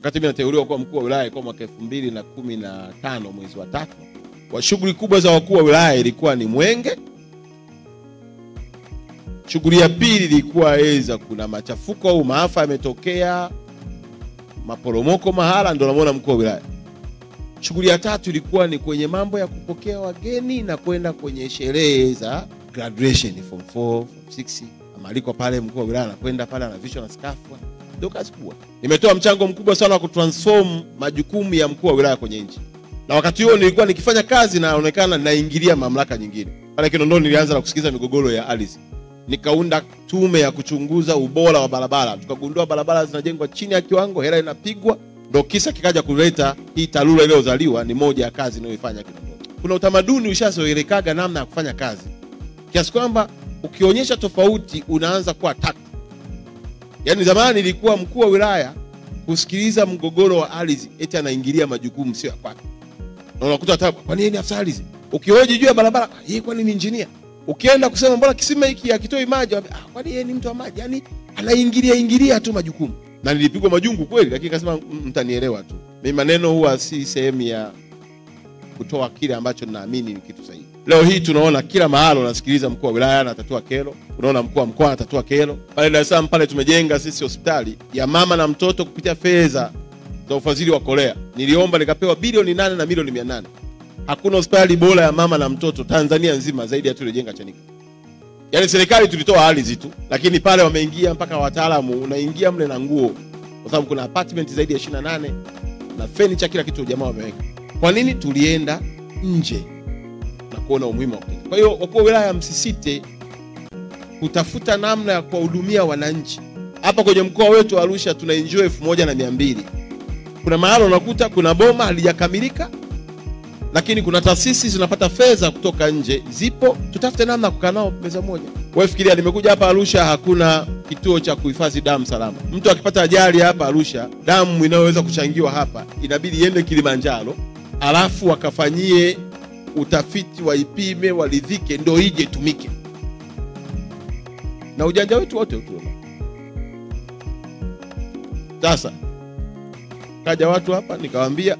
Wakati mimi nateuliwa kuwa mkuu wa wilaya kwa mwaka 2015 mwezi wa 3, kwa shughuli kubwa za wakuu wa wilaya ilikuwa ni Mwenge. Shughuli ya pili ilikuwa kuna machafuko au maafa yametokea, maporomoko mahala, ndio namuona mkuu wa wilaya. Shughuli ya tatu ilikuwa ni kwenye mambo ya kupokea wageni na kwenda kwenye sherehe za graduation, form 4, form 6. Amaliko pale mkuu wa wilaya anakwenda pale anavishwa na skafu. Ndio kazi kubwa. Nimetoa mchango mkubwa sana wa kutransform majukumu ya mkuu wa wilaya kwenye nchi. Na wakati huo nilikuwa nikifanya kazi na naonekana naingilia mamlaka nyingine. Pale Kinondoni nilianza na kusikiza migogoro ya ardhi. Nikaunda tume ya kuchunguza ubora wa barabara. Tukagundua barabara zinajengwa chini ya kiwango, hela inapigwa. Ndio kisa kikaja kuleta hii TARURA iliyozaliwa. Ni moja ya kazi ninayoifanya Kinondoni. Kuna utamaduni ushazoelekaga namna ya kufanya kazi, kiasi kwamba ukionyesha tofauti unaanza kuwa tatu. Yaani zamani ilikuwa mkuu wa wilaya kusikiliza mgogoro wa ardhi eti anaingilia majukumu sio ya kwake. Na unakuta hata kwa nini afisa ardhi? Ukihoji juu ya barabara, yeye kwani ni engineer? Ukienda kusema mbona kisima hiki hakitoi maji, kwani yeye ni mtu wa maji? Yaani anaingilia tu majukumu. Na nilipigwa majungu kweli, lakini akasema mtanielewa tu. Mimi maneno huwa si sehemu ya kutoa kile ambacho ninaamini ni kitu sahihi. Leo hii tunaona kila mahali unasikiliza mkuu wa wilaya anatatua kero, unaona mkuu wa mkoa anatatua kero. Pale Dar es Salaam pale tumejenga sisi hospitali ya mama na mtoto kupitia fedha za ufadhili wa Korea. Niliomba nikapewa bilioni 8 na milioni 800. Hakuna hospitali bora ya mama na mtoto Tanzania nzima zaidi ya tuliyojenga Chanika. Yaani serikali tulitoa ardhi tu, lakini pale wameingia mpaka wataalamu, unaingia mle na nguo. Kwa sababu kuna apartment zaidi ya 28 na furniture, kila kitu jamaa wameweka. Kwa nini? Tulienda nje na kuona umuhimu wa kujenga. Kwa hiyo wakuu wa wilaya msisite kutafuta namna ya kuwahudumia wananchi. Hapa kwenye mkoa wetu wa Arusha tuna enjoy 1200. Kuna mahali unakuta kuna boma halijakamilika, lakini kuna taasisi zinapata fedha kutoka nje. Zipo, tutafute namna ya kukaa nao meza moja. Wewe fikiria, nimekuja hapa Arusha hakuna kituo cha kuhifadhi damu salama. Mtu akipata ajali hapa Arusha, damu inayoweza kuchangiwa hapa inabidi iende Kilimanjaro, alafu wakafanyie utafiti, waipime, waridhike, ndio ije tumike. Na ujanja wetu wote utuona. Sasa kaja watu hapa nikawaambia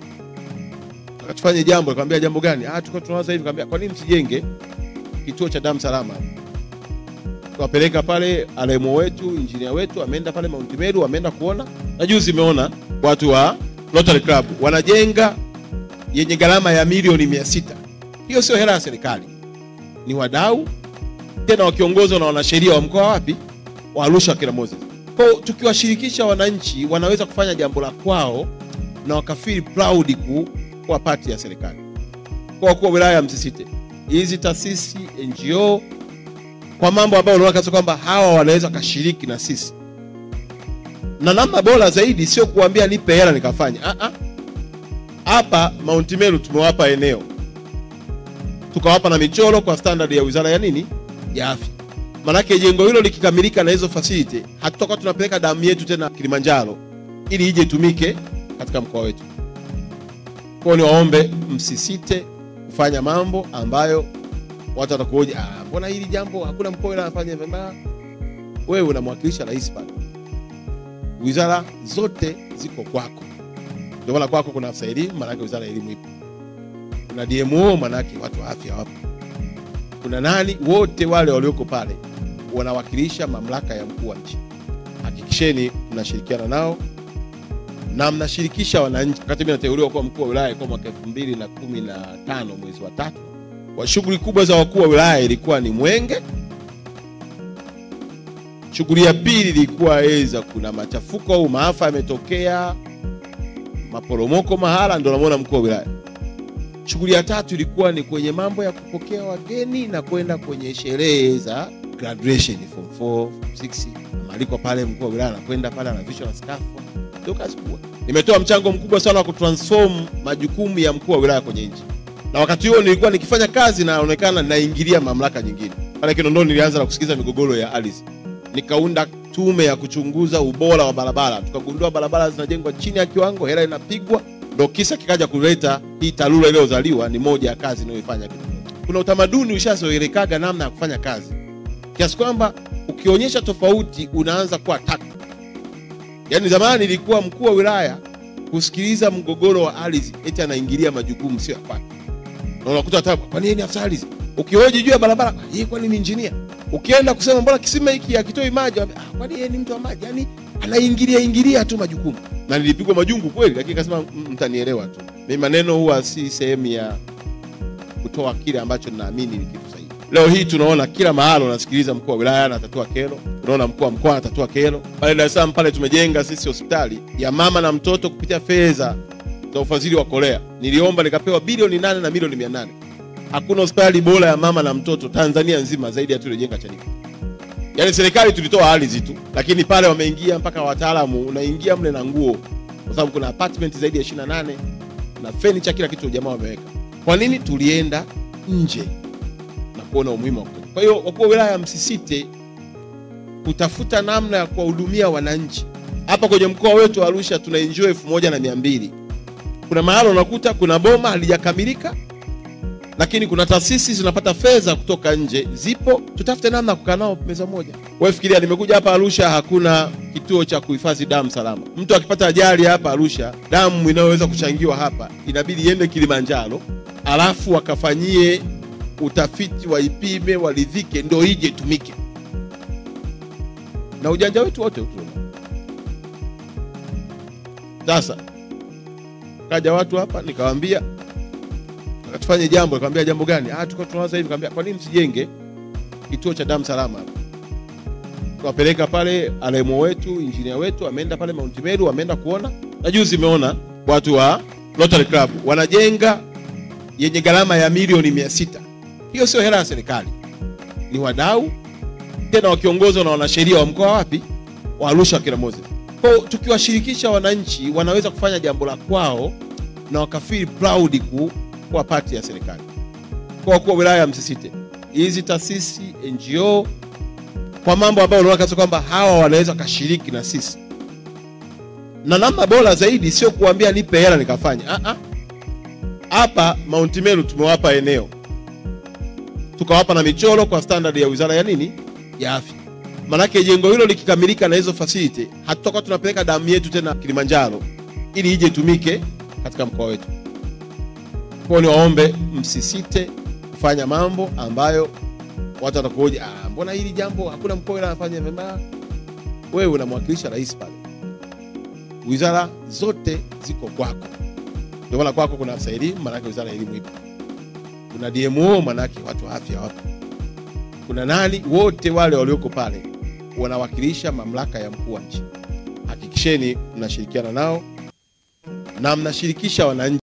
akatufanye jambo, nikamwambia jambo gani? Tulikuwa tunawaza hivi, nikamwambia kwa nini msijenge kituo cha damu salama? Tukapeleka pale alemo wetu, engineer wetu ameenda pale Mount Meru, ameenda kuona. Na juzi nimeona watu wa Rotary Club wanajenga yenye gharama ya milioni 600. Hiyo sio hela ya serikali. Ni wadau tena wakiongozwa na wanasheria wa mkoa wapi? Wa Arusha kila Moses. Kwa tukiwashirikisha wananchi wanaweza kufanya jambo la kwao na wakafeel proud kuwa party ya serikali. Kwa wakuu wa wilaya msisite. Hizi taasisi NGO kwa mambo ambayo unaona kwamba hawa wanaweza kashiriki na sisi. Na namna bora zaidi sio kuambia nipe hela nikafanya. Hapa Mount Meru tumewapa eneo, tukawapa na michoro kwa standard ya wizara ya nini? Ya afya. Manake jengo hilo likikamilika na hizo facility, hatutakuwa tunapeleka damu yetu tena Kilimanjaro ili ije tumike katika mkoa wetu. Kwa hiyo niwaombe msisite kufanya mambo ambayo watu watakuoja, mbona hili jambo hakuna mkoa anafanya vyema? Wewe unamwakilisha rais pale. Wizara zote ziko kwako. Ndio maana kwako kuna afisa elimu, maana yake wizara ya elimu ipo. Kuna DMO, maana yake watu wa afya wapo. Kuna nani, wote wale walioko pale wanawakilisha mamlaka ya mkuu wa nchi. Hakikisheni mnashirikiana nao na mnashirikisha wananchi. Wakati mimi nateuliwa kuwa mkuu wa wilaya kwa mwaka 2015 mwezi wa 3, kwa shughuli kubwa za wakuu wa wilaya ilikuwa ni Mwenge. Shughuli ya pili ilikuwa kuna machafuko au maafa yametokea, maporomoko mahala, ndio namuona mkuu wa wilaya. Shughuli ya tatu ilikuwa ni kwenye mambo ya kupokea wageni na kwenda kwenye sherehe za graduation, form 4, form 6. Amaliko pale mkuu wa wilaya anakwenda pale anavishwa na skafu. Ndio kazi kubwa. Nimetoa mchango mkubwa sana wa kutransform majukumu ya mkuu wa wilaya kwenye nchi. Na wakati huo nilikuwa nikifanya kazi na naonekana naingilia mamlaka nyingine. Pale Kinondoni nilianza na kusikiza migogoro ya ardhi. Nikaunda tume ya kuchunguza ubora wa barabara. Tukagundua barabara zinajengwa chini ya kiwango, hela inapigwa. Ndio kisa kikaja kuleta hii TARURA iliyozaliwa. Ni moja ya kazi ninayoifanya Kinondoni. Kuna utamaduni ushazoelekaga namna ya kufanya kazi, kiasi kwamba ukionyesha tofauti unaanza kuwa tatu. Yaani zamani ilikuwa mkuu wa wilaya kusikiliza mgogoro wa ardhi eti anaingilia majukumu sio kwake. Na unakuta hata kwa nini afisa ardhi? Ukihoji juu ya barabara, yeye kwani ni engineer? Ukienda kusema mbona kisima hiki hakitoi maji, kwani yeye ni mtu wa maji? Yaani anaingilia tu majukumu. Na nilipigwa majungu kweli, lakini akasema mtanielewa tu. Mimi maneno huwa si sehemu ya kutoa kile ambacho ninaamini ni kitu sahihi. Leo hii tunaona kila mahali unasikiliza mkuu wa wilaya anatatua kero, unaona mkuu wa mkoa anatatua kero. Pale Dar es Salaam pale tumejenga sisi hospitali ya mama na mtoto kupitia fedha za ufadhili wa Korea. Niliomba nikapewa bilioni 8 na milioni 800. Hakuna hospitali bora ya mama na mtoto Tanzania nzima zaidi ya tulijenga Chanika. Yaani serikali tulitoa ardhi tu, lakini pale wameingia mpaka wataalamu, unaingia mle na nguo. Kwa sababu kuna apartment zaidi ya 28 na furniture, kila kitu jamaa wameweka. Kwa nini? Tulienda nje na kuona umuhimu wa kutoka. Kwa hiyo wakuu wa wilaya msisite kutafuta namna ya kuwahudumia wananchi. Hapa kwenye mkoa wetu wa Arusha tuna enjoy 1200. Kuna mahali unakuta kuna boma halijakamilika, lakini kuna taasisi zinapata fedha kutoka nje, zipo, tutafute namna kukaa nao meza moja. Wewe fikiria, nimekuja hapa Arusha hakuna kituo cha kuhifadhi damu salama. Mtu akipata ajali hapa Arusha, damu inayoweza kuchangiwa hapa inabidi iende Kilimanjaro, alafu wakafanyie utafiti, waipime, waridhike, ndio ije tumike. Na ujanja wetu wote utuona. Sasa kaja watu hapa nikawaambia tufanye jambo, nikamwambia jambo gani? Tuko tunaanza hivi, nikamwambia kwa nini msijenge kituo cha damu salama? Tukapeleka pale RMO wetu, engineer wetu ameenda pale Mount Meru, ameenda kuona. Na juzi nimeona watu wa Rotary Club wanajenga yenye gharama ya milioni 600. Hiyo sio hela ya serikali. Ni wadau tena wakiongozwa na wanasheria wa mkoa wapi? Wa Arusha kila Moses. Kwa tukiwashirikisha wananchi wanaweza kufanya jambo la kwao na wakafeel proud kuwa part ya serikali. Kwa wilaya msisite. Hizi taasisi NGO kwa mambo ambayo unaona kama kwamba hawa wanaweza kashiriki na sisi. Na namna bora zaidi sio kuambia nipe hela nikafanya. Hapa Mount Meru tumewapa eneo, tukawapa na michoro kwa standard ya wizara ya nini? Ya afya. Manake jengo hilo likikamilika na hizo facility, hatutakuwa tunapeleka damu yetu tena Kilimanjaro ili ije tumike katika mkoa wetu. Kwa hiyo niwaombe msisite kufanya mambo ambayo watu watakuja, mbona hili jambo hakuna mkoa anafanya vyema? Wewe unamwakilisha rais pale. Wizara zote ziko kwako. Ndio maana kwako kuna afisa elimu, maana yake wizara ya elimu ipo. Kuna DMO, maana yake watu wa afya wapo. Kuna nani, wote wale walioko pale wanawakilisha mamlaka ya mkuu wa nchi. Hakikisheni mnashirikiana nao na mnashirikisha wananchi.